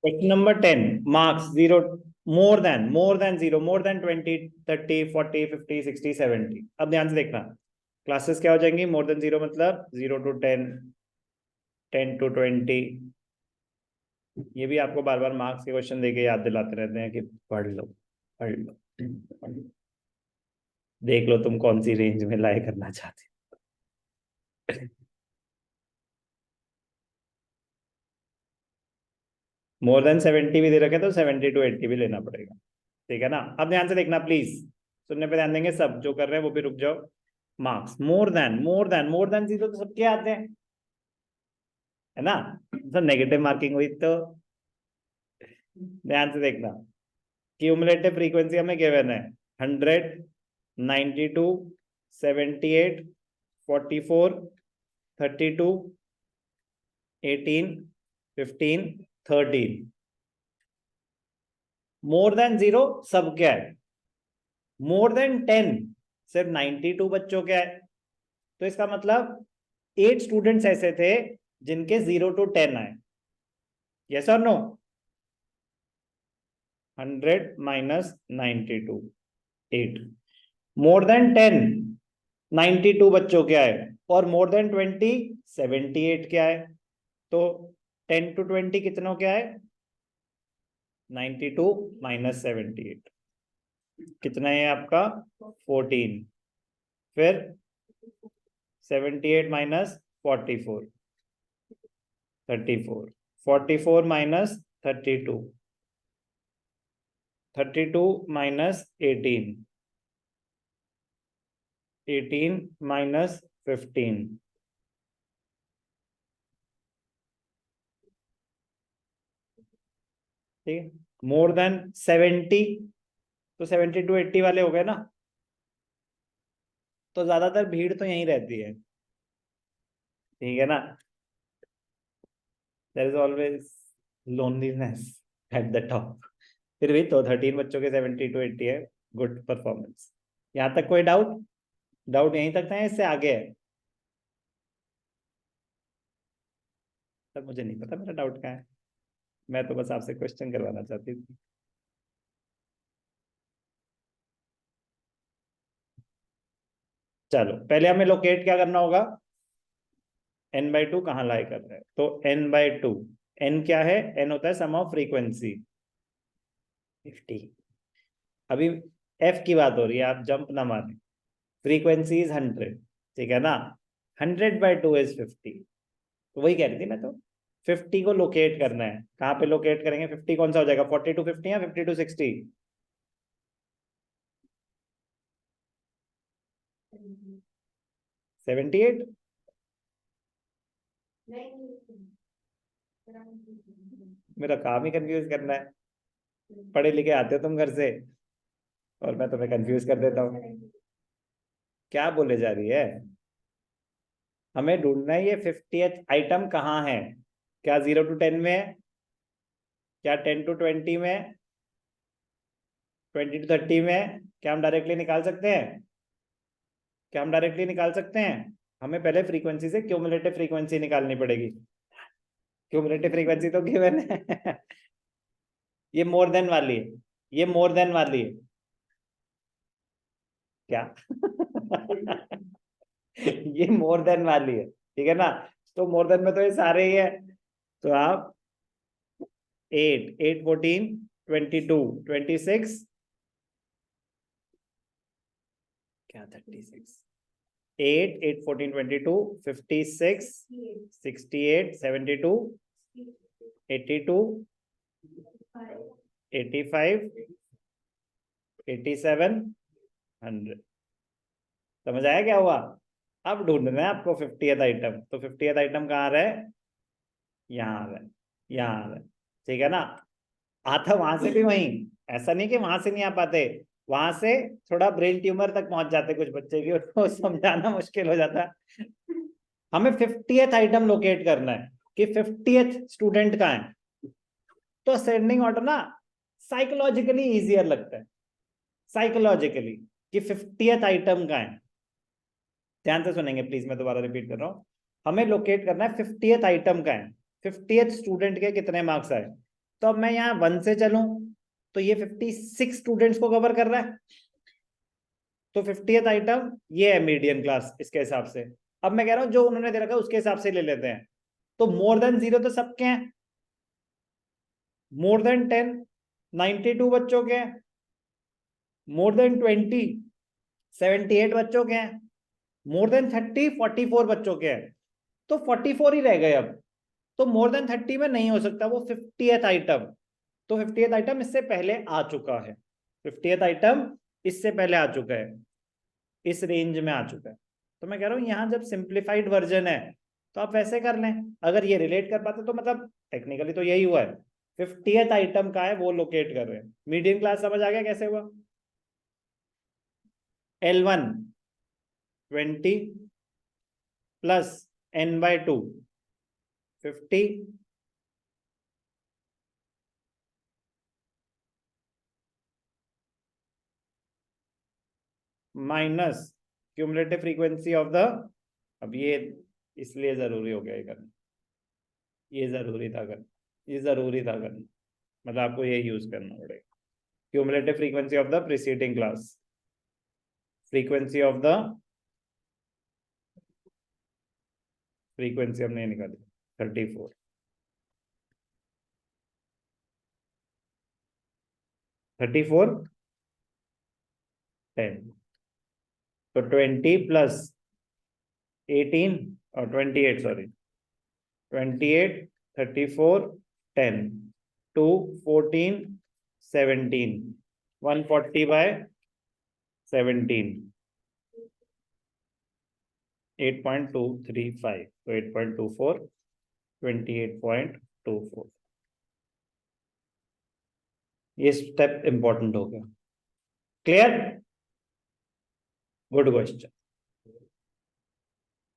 Question number 10, marks zero, more than zero, more than 20, 30, 40, 50, 60, 70। अब ध्यान से देखना, क्लासेस क्या हो जाएंगी? मोर देन जीरो मतलब 0 to 10, 10 to 20। ये भी आपको बार बार मार्क्स के क्वेश्चन देके याद दिलाते रहते हैं कि पढ़ लो, पढ़ लो, पढ़ लो। देख लो तुम कौन सी रेंज में लाए करना चाहते हो। मोर देन 70 भी दे रखे तो 70 to 80 भी लेना पड़ेगा। ठीक है ना? अब ध्यान से देखना प्लीज, सुनने पे ध्यान देंगे सब, जो कर रहे हैं वो भी रुक जाओ। मार्क्स मोर देन जीरो तो सबके आते हैं, है ना? तो नेगेटिव मार्किंग हुई तो। ध्यान से देखना, क्यूमुलेटिव फ्रीक्वेंसी हमें गिवन है 100, 92, 78, 44, 32, 18, 15, 13। मोर देन जीरो सब क्या है? मोर देन 10 सिर्फ 92 बच्चों क्या है? तो इसका मतलब 8 स्टूडेंट्स ऐसे थे जिनके 0 to 10 आए। यस और नो? 100 minus 92, 8। मोर देन 10 92 बच्चों के आए, और मोर देन 20 78 के आए। तो 10 to 20 कितनों के आए? 92 minus 78 कितना है आपका? 14। फिर 78 minus 44, 34, 44 minus 32, 32 minus 18, 18 minus 15, ठीक है? मोर देन 70 तो 70 to 80 वाले हो गए ना? तो ज्यादातर भीड़ तो यहीं रहती है, ठीक है ना? There is always loneliness at the top. फिर भी तो 13 बच्चों के 70 to 80 है, गुड परफॉर्मेंस। यहाँ तक कोई डाउट? डाउट यहीं तक था, इससे आगे है? तब मुझे नहीं पता मेरा डाउट कहाँ है, मैं तो बस आपसे क्वेश्चन करवाना चाहती थी। चलो पहले हमें लोकेट क्या करना होगा? n/2 कहाँ लाई कर रहे हैं? तो n/2, n क्या है? n होता है सम ऑफ फ्रीक्वेंसी 50। अभी f की बात हो रही है, आप जंप ना मारें। फ्रीक्वेंसी इज 100, ठीक है ना? 100/2 इज 50। तो वही कह रही थी मैं तो, 50 को लोकेट करना है। कहाँ पे लोकेट करेंगे? 50 कौन सा हो जाएगा? 40 to 50 या 50 to 60? 78? मेरा काम ही कंफ्यूज करना है। पढ़े लिखे आते हो तुम घर से, और मैं तुम्हें कंफ्यूज कर देता हूँ। क्या बोले जा रही है? हमें ढूंढना है ये 50th आइटम कहाँ है। क्या 0 to 10 में है? क्या 10 to 20 में है? 20 to 30 में है? क्या हम डायरेक्टली निकाल सकते हैं? क्या हम डायरेक्टली निकाल सकते हैं? हमें पहले फ्रीक्वेंसी से क्यूमुलेटिव फ्रीक्वेंसी निकालनी पड़ेगी। क्यूमुलेटिव फ्रीक्वेंसी तो गिवन है। ये मोर देन वाली है, ये मोर देन वाली है क्या? ये मोर देन वाली है, ठीक है ना? तो मोर देन में तो ये सारे ही है। तो आप 8, 8, 14, 22, 26, क्या 36, 8, 8, 14, 22, 56, 68, 72, 82, 85, 87, 100। समझ आया क्या हुआ? अब ढूंढना है आपको 50th आइटम। तो 50th आइटम कहाँ रहे? यहाँ रहे, यहाँ रहे, ठीक है ना? आता वहां से भी वहीं, ऐसा नहीं कि वहां से नहीं आ पाते, वहां से थोड़ा ब्रेन ट्यूमर तक पहुंच जाते कुछ बच्चे की, उसको समझाना मुश्किल हो जाता है। हमें 50th आइटम लोकेट करना है कि 50th स्टूडेंट का है। तो असेंडिंग ऑर्डर ना साइकोलॉजिकली इजियर लगता है, साइकोलॉजिकली, कि 50th आइटम का है। ध्यान से सुनेंगे प्लीज, मैं दोबारा रिपीट कर रहा हूं। हमें लोकेट करना है 50th आइटम का है, 50th स्टूडेंट के कितने मार्क्स आए। तो अब मैं यहाँ 1 से चलूं तो ये 56 स्टूडेंट्स को कवर कर रहा है, तो 50th आइटम ये है मीडियन क्लास इसके हिसाब से। अब मैं कह रहा हूं जो उन्होंने दे रखा है उसके हिसाब से ले लेते हैं। तो मोर देन 0 तो सबके हैं, मोर देन 10 92 बच्चों के हैं, मोर देन 20 78 बच्चों के हैं, मोर देन 30 44 बच्चों के हैं। तो 44 ही रह गए अब। तो मोर देन 30 में नहीं हो सकता, वो 50th आइटम। तो 50th आइटम इससे पहले आ चुका है, 50th आइटम इससे पहले आ चुका है, इस रेंज में आ चुका है। तो मैं कह रहा हूं यहां जब सिंप्लीफाइड वर्जन है तो आप वैसे कर लें। अगर ये रिलेट कर पाते तो मतलब टेक्निकली तो यही हुआ है, 50th आइटम का है वो लोकेट कर रहे हैं। मीडियम क्लास समझ आ गया कैसे हुआ? L1 20 plus n/2 50 minus cumulative frequency of the, अब ये इसलिए जरूरी हो गया ये करना, ये जरूरी था करना, ये जरूरी था करना, मतलब आपको ये यूज करना पड़ेगा। Cumulative frequency of the preceding class, frequency of the, frequency हमने निकाली 34, 34 10, तो 20 प्लस 18 और 28 सॉरी 28 34 10 2 14 17 140 बाय 17 8.235, तो 8.24 28.24, ये स्टेप इंपॉर्टेंट हो गया। क्लियर? Good question.